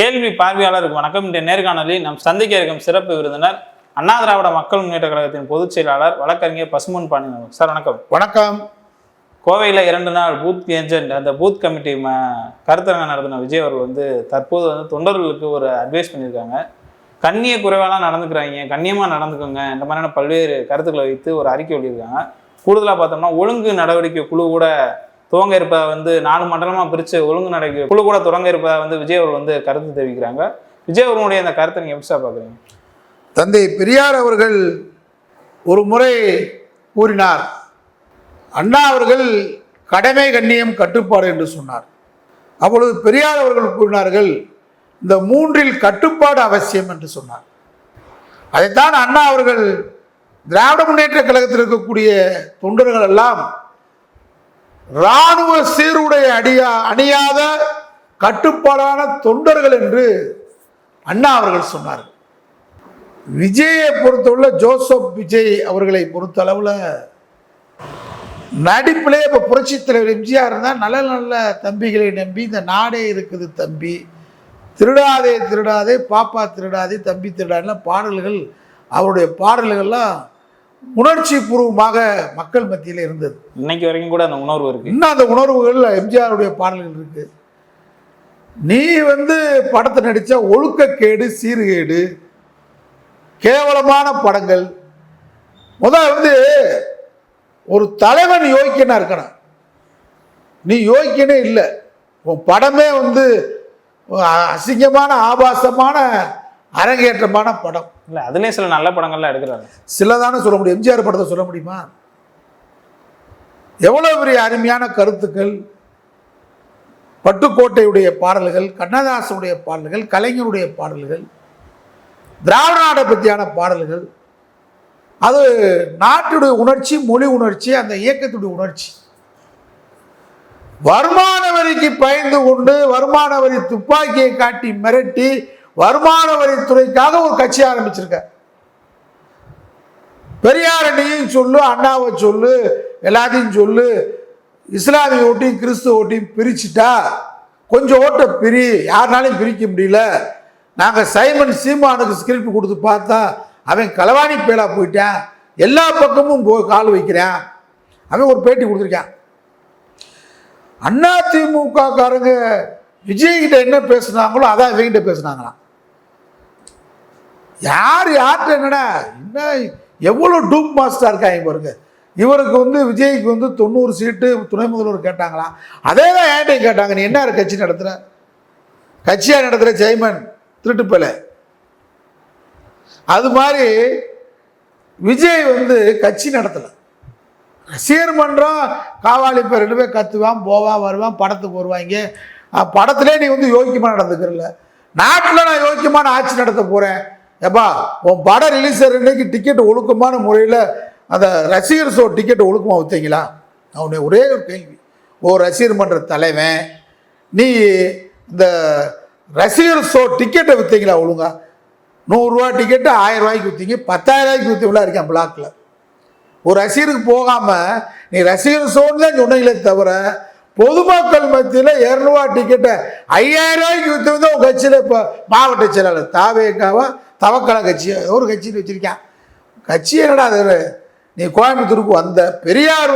கேள்வி பார்வையாளருக்கு வணக்கம். இன்றைய நேர்காணலில் நம் சந்திக்க இருக்கும் சிறப்பு விருந்தினர் அண்ணா திராவிட மக்கள் முன்னேற்ற கழகத்தின் பொதுச் செயலாளர் வழக்கறிஞர் பசும்பொன் பாண்டியன் சார். வணக்கம். வணக்கம். கோவையில் 2 நாள் பூத் ஏஜென்ட் அந்த பூத் கமிட்டி கருத்தரங்கம் நடத்தின விஜய் அவர்கள் தற்போது தொண்டர்களுக்கு ஒரு அட்வைஸ் பண்ணியிருக்காங்க. கண்ணிய குறைவாலாம் நடந்துக்கிறாங்க, கண்ணியமாக நடந்துக்கோங்க, இந்த மாதிரியான பல்வேறு கருத்துக்களை வைத்து ஒரு அறிக்கை வெளியிருக்காங்க. கூடுதலாக பார்த்தோம்னா ஒழுங்கு நடவடிக்கை குழு கூட துவங்க இருப்பதை 4 மண்டலமாக பிரித்து ஒழுங்கு நடவடிக்கை குழு கூட தொடங்க இருப்பதை விஜய் அவர்கள் கருத்து தெரிவிக்கிறாங்க. விஜய் அவர்களுடைய அந்த கருத்தை நீங்கள் எப்படி சார் பார்க்குறீங்க? தந்தை பெரியார் அவர்கள் ஒரு முறை கூறினார், அண்ணா அவர்கள் கடமை கண்ணியம் கட்டுப்பாடு என்று சொன்னார். அப்பொழுது பெரியார் அவர்கள் கூறினார்கள், இந்த 3இல் கட்டுப்பாடு அவசியம் என்று சொன்னார். அதைத்தான் அண்ணா அவர்கள் திராவிட முன்னேற்ற கழகத்தில் இருக்கக்கூடிய தொண்டர்கள் எல்லாம் இராணுவ சீருடை அணியாத கட்டுப்பாடான தொண்டர்கள் என்று அண்ணா அவர்கள் சொன்னார்கள். விஜயை பொறுத்தவரை ஜோசப் விஜய் அவர்களை பொறுத்தளவில் நடிப்பிலே இப்போ புரட்சி தலைவர் எம்ஜிஆர் இருந்தால் நல்ல நல்ல தம்பிகளை நம்பி இந்த நாடே இருக்குது தம்பி, திருடாதே திருடாதே, பாப்பா திருடாதே, தம்பி திருடாதே பாடல்கள், அவருடைய பாடல்கள்லாம் உணர்ச்சி பூர்வமாக மக்கள் மத்தியில் இருந்தது. இன்னைக்கு வரைக்கும் கூட அந்த உணர்வு இருக்கு. இன்னும் அந்த உணர்வுகள் எம்ஜிஆருடைய பாடல்கள் இருக்கு. நீ படத்தை நடித்த ஒழுக்கக்கேடு, சீர்கேடு, கேவலமான படங்கள். முதல் ஒரு தலைவன் யோக்கியனா இருக்கணும். நீ யோக்கியனே இல்லை, உன் படமே அசிங்கமான ஆபாசமான அரங்கேற்றமான படம். இல்லை, அதுலேயும் சில நல்ல படங்கள்லாம் எடுக்கிறாங்க. சிலதானே சொல்ல முடியும். எம்ஜிஆர் படத்தை சொல்ல முடியுமா? எவ்வளோ பெரிய அருமையான கருத்துக்கள், பட்டுக்கோட்டையுடைய பாடல்கள், கண்ணதாசனுடைய பாடல்கள், கலைஞருடைய பாடல்கள், திராவிட நாட்டை பற்றியான பாடல்கள். அது நாட்டுடைய உணர்ச்சி, மொழி உணர்ச்சி, அந்த இயக்கத்துடைய உணர்ச்சி. வருமான வரிக்கு பயந்து கொண்டு வருமான வரி துப்பாக்கியை காட்டி மிரட்டி வருமான வரித்துறைக்காக ஒரு கட்சி ஆரம்பிச்சிருக்க. பெரியார் நீயும் சொல்லு, அண்ணாவை சொல்லு, எல்லாத்தையும் சொல்லு, இஸ்லாமிய ஓட்டையும் கிறிஸ்துவ ஓட்டையும் பிரிச்சுட்டா கொஞ்சம் ஓட்டை பிரி, யாருனாலையும் பிரிக்க முடியல. நாங்கள் சைமன் சீமானுக்கு ஸ்கிரிப்ட் கொடுத்து பார்த்தா அவன் களவாணி பேலா போயிட்டான், எல்லா பக்கமும் கால் வைக்கிறான். அவன் ஒரு பேட்டி கொடுத்துருக்கான். அதிமுக காரங்க விஜய்கிட்ட என்ன பேசுனாங்களோ அதான் இவங்கிட்ட பேசுனாங்களாம். யார்கிட்ட என்னடா என்ன எவ்வளோ டூப் மாஸ்டர் இருக்காங்க பாருங்க. இவருக்கு விஜய்க்கு 90 சீட்டு துணை முதல்வர் கேட்டாங்களாம். அதே தான் ஏன்ட்டையும் கேட்டாங்க, நீ என்ன கட்சி நடத்துகிற, கட்சியாக நடத்துகிற ஜெய்மன் திருட்டுப்பல. அது மாதிரி விஜய் கட்சி நடத்தலை. ரசிகர் மன்றம் காவாலி பேர் 2 பேர் கத்துவான், போவான், வருவான், படத்துக்கு வருவாங்க. படத்திலே நீ யோக்கியமாக நடந்துக்கிறல்ல, நாட்டில் நான் யோக்கியமான ஆட்சி நடத்த போகிறேன். எப்பா உன் படம் ரிலீஸ் அன்னைக்கு டிக்கெட் ஒழுக்கமான முறையில் அந்த ரசிகர் ஷோ டிக்கெட்டை ஒழுக்கமாக வைத்தீங்களா? அவனுடைய ஒரே ஒரு கேள்வி, ஓ ரசிகர் மன்ற தலைவன், நீ இந்த ரசிகர் ஷோ டிக்கெட்டை விற்றீங்களா ஒழுங்கா? 100 ரூபா டிக்கெட்டு 1000 ரூபாய்க்கு விற்றீங்க, 10,000 ரூபாய்க்கு விற்றவங்களா இருக்கேன் பிளாக்கில். ஒரு ரசிகருக்கு போகாமல் நீ ரசிகர் ஷோன்னு தான் சொன்னீங்களே தவிர பொதுமக்கள் மத்தியில் 200 ரூபா டிக்கெட்டை 5000 ரூபாய்க்கு விற்று உங்கள் கட்சியில் இப்போ மாவட்ட செயலாளர் தாவேக்காவா தவக்கலை கட்சியை ஒரு கட்சின்னு வச்சிருக்கான். கட்சி என்னடா அது? நீ கோயம்புத்தூருக்கு வந்த பெரியார்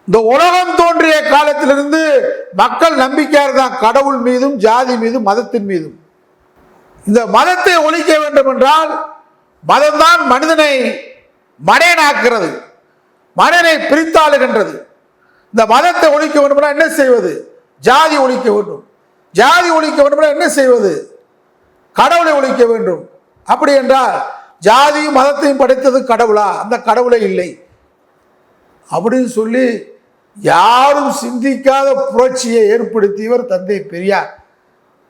இந்த உலகம் தோன்றிய காலத்திலிருந்து மக்கள் நம்பிக்கையார் தான் கடவுள் மீதும் ஜாதி மீதும் மதத்தின் மீதும். இந்த மதத்தை ஒழிக்க வேண்டும் என்றால் மதம்தான் மனிதனை மடையனாக்குறது, மனிதனை பிரித்தாளுகின்றது. இந்த மதத்தை ஒழிக்க வேண்டும்னா என்ன செய்வது? ஜாதி ஒழிக்க வேண்டும். ஜாதி ஒழிக்க வேண்டும்னா என்ன செய்வது? கடவுளை ஒழிக்க வேண்டும். அப்படி என்றால் ஜாதியும் மதத்தையும் படைத்தது கடவுளா? அந்த கடவுளே இல்லை அப்படின்னு சொல்லி யாரும் சிந்திக்காத புரட்சியை ஏற்படுத்தியவர் தந்தை பெரியார்.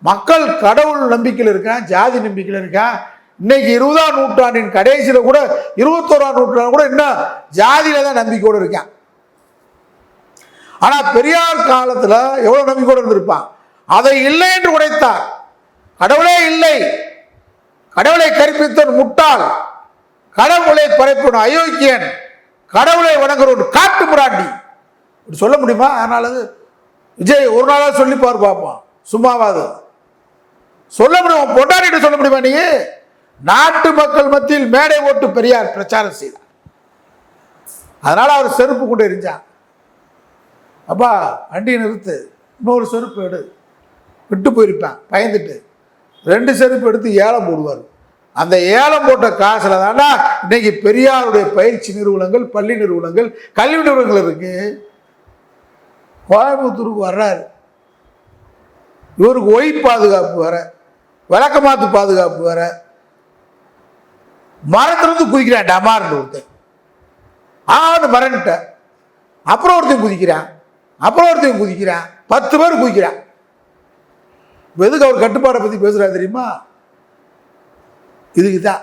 மக்கள் கடவுள் நம்பிக்கையில் இருக்கான், ஜாதி நம்பிக்கையில் இருக்கான். இன்னைக்கு 20ஆம் நூற்றாண்டின் கடைசியில் கூட 21ஆம் நூற்றாண்டு கூட இன்னும் ஜாதியில தான் நம்பிக்கையோடு இருக்கான். ஆனா பெரியார் காலத்துல எவ்வளவு நம்பிக்கையோடு இருந்திருப்பான். அதை இல்லை என்று உடைத்தார். கடவுளே இல்லை, கடவுளை கற்பித்தவன் முட்டாள், கடவுளை பரப்பின அயோக்கியன், கடவுளை வணங்குறவன் காட்டு முராண்டி சொல்ல முடியுமா? அதனால விஜய் ஒரு நாளாக சொல்லி பார்ப்பான், சும்மாவாது சொல்ல முடியும், பொண்டாடிட்டு சொல்ல முடியுமா? நீ நாட்டு மக்கள் மத்தியில் மேடை ஓட்டு பெரியார் பிரச்சாரம் செய்தார். அதனால அவர் செருப்பு கொண்டு எரிஞ்சான். அப்பா வண்டியை நிறுத்து, இன்னொரு செருப்பு எடு, விட்டு போயிருப்பேன் பயந்துட்டு. 2 செருப்பு எடுத்து ஏலம் போடுவார். அந்த ஏலம் போட்ட காசுல தாண்டா இன்னைக்கு பெரியாருடைய பயிற்சி நிறுவனங்கள், பள்ளி நிறுவனங்கள், கல்வி நிறுவனங்கள் இருக்கு. கோயம்புத்தூருக்கு வர்றாரு, இவருக்கு ஒய் பாதுகாப்பு வர, விளக்கமாத்து பாதுகாப்பு வர, மரத்திலிருந்து குதிக்கிறான் டமார்னு ஒருத்தன். மரண்ட அப்புறம் ஒருத்தையும் குதிக்கிறான், அப்புறம் ஒருத்தையும் குதிக்கிறான், 10 பேர் குதிக்கிறான். எதுக்கு அவர் கட்டுப்பாடை பத்தி பேசுறாரு தெரியுமா? இதுக்கு தான்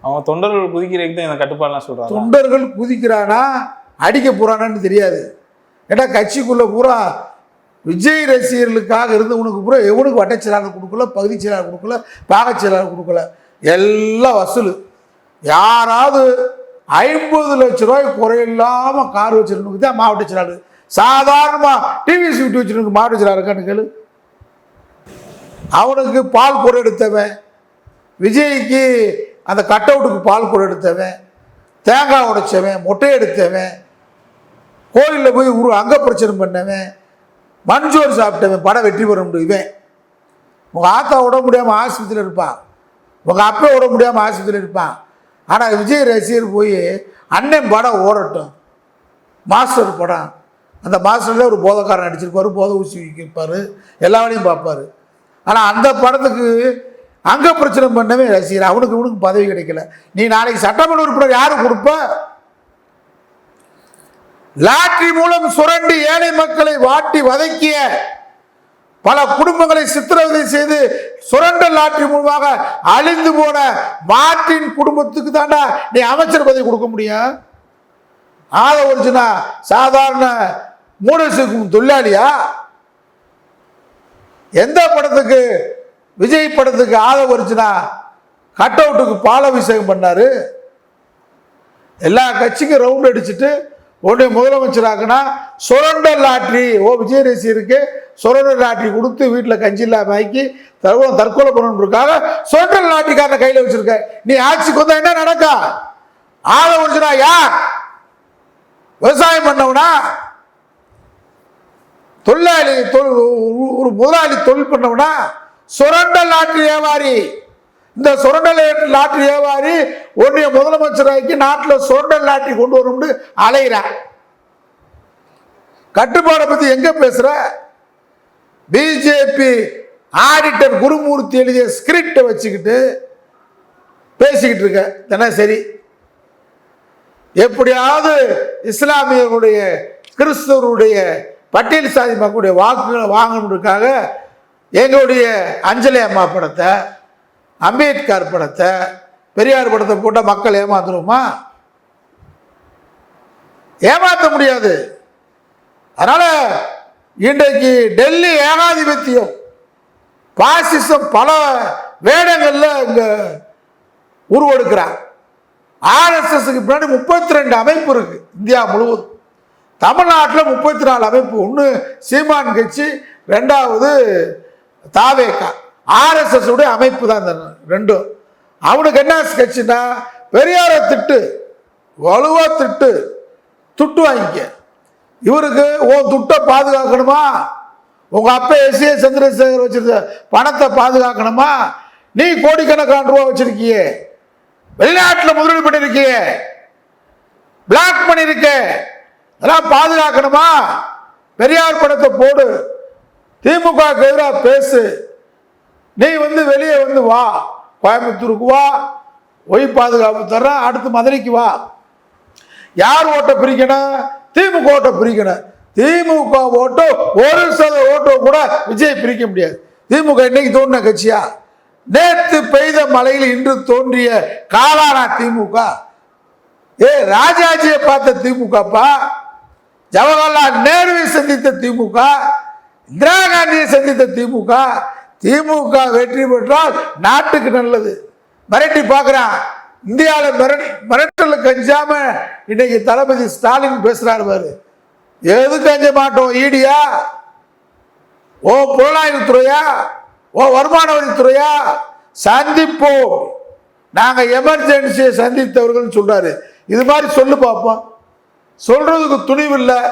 அவங்க தொண்டர்கள் குதிக்கிறதுக்கு தான் இந்த கட்டுப்பாடுலாம் சொல்றாங்க. தொண்டர்கள் குதிக்கிறானா அடிக்க போறானான்னு தெரியாது. ஏன்னா கட்சிக்குள்ள பூரா விஜய் ரசிகர்களுக்காக இருந்து உனக்கு பூரா எவனுக்கு வட்ட செயலாளர் கொடுக்கல, பகுதி செயலாளர் கொடுக்கல, பாக செயலாளர் கொடுக்கல, எல்லாம் வசூல். யாராவது 50 லட்சம் ரூபாய் குறையில்லாம கார் வச்சிருந்தவனுக்கு தான் மாவட்ட செயலாளர். சாதாரணமா டிவிஎஸ் விட்டு வச்சிருக்க மாவட்ட செயலாளருக்கான்னு கேளு. அவனுக்கு பால் குறை எடுத்தவன், விஜய்க்கு அந்த கட் அவுட்டுக்கு பால் குறை எடுத்தவன், தேங்காய் உடைச்சவன், மொட்டை எடுத்தவன், கோயிலில் போய் அங்க பிரச்சனை பண்ணவன், மஞ்சோர் சாப்பிட்டவன், படம் வெற்றி பெற முடியுவேன். உங்கள் ஆத்தா விட முடியாமல் ஆஸ்பத்திரியில் இருப்பான், உங்கள் அப்பா விட முடியாமல் ஆஸ்பத்திரியில் இருப்பான். ஆனால் விஜய் ரசிகர் போய் அண்ணன் படம் ஓடட்டும், மாஸ்டர் படம், அந்த மாஸ்டரில் ஒரு போதைக்காரன் நடிச்சிருப்பார், போதை ஊசி வைப்பார், எல்லா வேலையும் பார்ப்பார். ஆனால் அந்த படத்துக்கு அங்க பிரச்சனை பண்ணவே ரசிகர். அவனுக்கு இவனுக்கு பதவி கிடைக்கல. நீ நாளைக்கு சட்டமன்ற உறுப்பினர் யாரு கொடுப்ப? லாட்டரி மூலம் சுரண்டி ஏழை மக்களை வாட்டி வதக்கிய, பல குடும்பங்களை சித்திரவதை செய்து சுரண்ட லாட்டரி மூலமாக அழிந்து போன மார்ட்டின் குடும்பத்துக்கு தாண்டா நீ அமைச்சர் பதவி கொடுக்க முடியும். ஒரிஜினா சாதாரண மூடசுக்கும் தொழிலாளியா? எந்த படத்துக்கு, விஜய் படத்துக்கு ஒரிஜினா கட் அவுட்டுக்கு பாலாபிஷேகம் பண்ணாரு. எல்லா கட்சிக்கும் ரவுண்ட் அடிச்சுட்டு உடனே முதலமைச்சராக்குனா சுரண்டல் லாட்ரி. விஜய் ரசிகருக்கு சுரண்டல் லாட்ரி கொடுத்து வீட்டில் கஞ்சி இல்லாம ஆக்கி தற்கொலை பண்ணணுன்றதுக்காக சுரண்டல் லாட்ரிக்காரனை கையில் வச்சிருக்க. நீ ஆட்சிக்கு வந்தா என்ன நடக்கும்? ஒரிஜினா யார்? விவசாயம் பண்ணவனா? தொழிலாளி, ஒரு முதலாளி தொழில் பண்ணவனா? சுரண்டல் லாட்டரி வியாபாரி. இந்த சுரண்டல் லாட்டரி வியாபாரி ஒன்றிய முதலமைச்சராக்கி நாட்டில் சுரண்டல் லாட்டரி கொண்டு வரும்னு அலைகிறான். கட்டுப்பாடை பத்தி எங்க பேசுற? பிஜேபி ஆடிட்டர் குருமூர்த்தி எழுதிய ஸ்கிரிப்டை வச்சுக்கிட்டு பேசிக்கிட்டு இருக்க தினசரி. எப்படியாவது இஸ்லாமியர்களுடைய, கிறிஸ்தவருடைய, பட்டியல் சாதி மக்களுடைய வாக்குகளை வாங்கணுன்றதுக்காக எங்களுடைய அஞ்சலி அம்மா படத்தை, அம்பேத்கர் படத்தை, பெரியார் படத்தை போட்ட மக்கள் ஏமாத்துருமா? ஏமாற்ற முடியாது. அதனால இன்றைக்கு டெல்லி ஏகாதிபத்தியம், பாசிசம் பல வேடங்கள்ல இங்க உருவெடுக்கிறார். ஆர்எஸ்எஸ்க்கு பின்னாடி 32 அமைப்பு இருக்கு இந்தியா முழுவதும். தமிழ்நாட்டில் 34 அமைப்பு. ஒன்று சீமான் கட்சி, 2வது தாவேகா. ஆர்எஸ்எஸ் உடைய அமைப்பு தான் இந்த ரெண்டும். அவனுக்கு என்ன கட்சினா பெரியார திட்டு, வலுவா திட்டு, துட்டு வாங்கிக்க. இவருக்கு துட்டை பாதுகாக்கணுமா? உங்க அப்பா எஸ்.ஏ. சந்திரசேகர் வச்சிருந்த பணத்தை பாதுகாக்கணுமா? நீ கோடிக்கணக்கான ரூபா வச்சிருக்கிய, வெளிநாட்டில் முதலீடு பண்ணிருக்கிய, பிளாக் பண்ணிருக்க, அதெல்லாம் பாதுகாக்கணுமா? பெரியார் படத்தை போடு, திமுக எதிராக பேசு. நீ வெளியே வா, கோயம்புத்தூருக்கு வா, ஒய் பாதுகாப்பு தர்ற, அடுத்து மதுரைக்கு வா. யார் ஓட்டை பிரிக்கணும்? திமுக ஓட்டை பிரிக்கணும். திமுக ஓட்டோ 1% ஓட்டோ கூட விஜய் பிரிக்க முடியாது. திமுக இன்னைக்கு தோன்றின கட்சியா? நேற்று பெய்த மழையில் இன்று தோன்றிய காலானா திமுக. ராஜாஜியை பார்த்த திமுகப்பா, ஜவஹர்லால் நேருவை சந்தித்த திமுக, இந்திரா காந்தியை சந்தித்த திமுக. திமுக வெற்றி பெற்றால் நாட்டுக்கு நல்லது. மிரட்டி பார்க்கிறான். இந்தியாவில் மிரட்டலுக்கு அஞ்சாம இன்னைக்கு தளபதி ஸ்டாலின் பேசுறாரு பாரு. எதுக்கு அஞ்ச மாட்டோம்? ஈடியா? ஓ புலனாய்வுத்துறையா, ஓ வருமான வரித்துறையா, சந்திப்போம். நாங்க எமர்ஜென்சியை சந்தித்தவர்கள் சொல்றாரு. இது மாதிரி சொல்லு பார்ப்போம். சொல்றதுக்கு துணிவில்லை.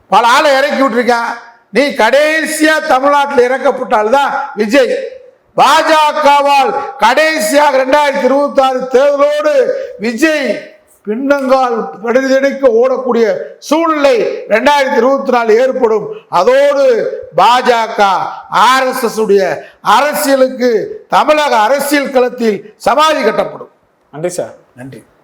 பல ஆளை இறக்கி விட்டுருக்கான். நீ கடைசியா தமிழ்நாட்டில் இறக்கப்பட்டால்தான் விஜய். பாஜகவால் கடைசியாக 2026 தேர்தலோடு விஜய் பின்னங்கால் படுதடிக்க ஓடக்கூடிய சூழ்நிலை 2024 ஏற்படும். அதோடு பாஜக RSS உடைய அரசியலுக்கு தமிழக அரசியல் களத்தில் சமாதி கட்டப்படும். நன்றி சார். நன்றி.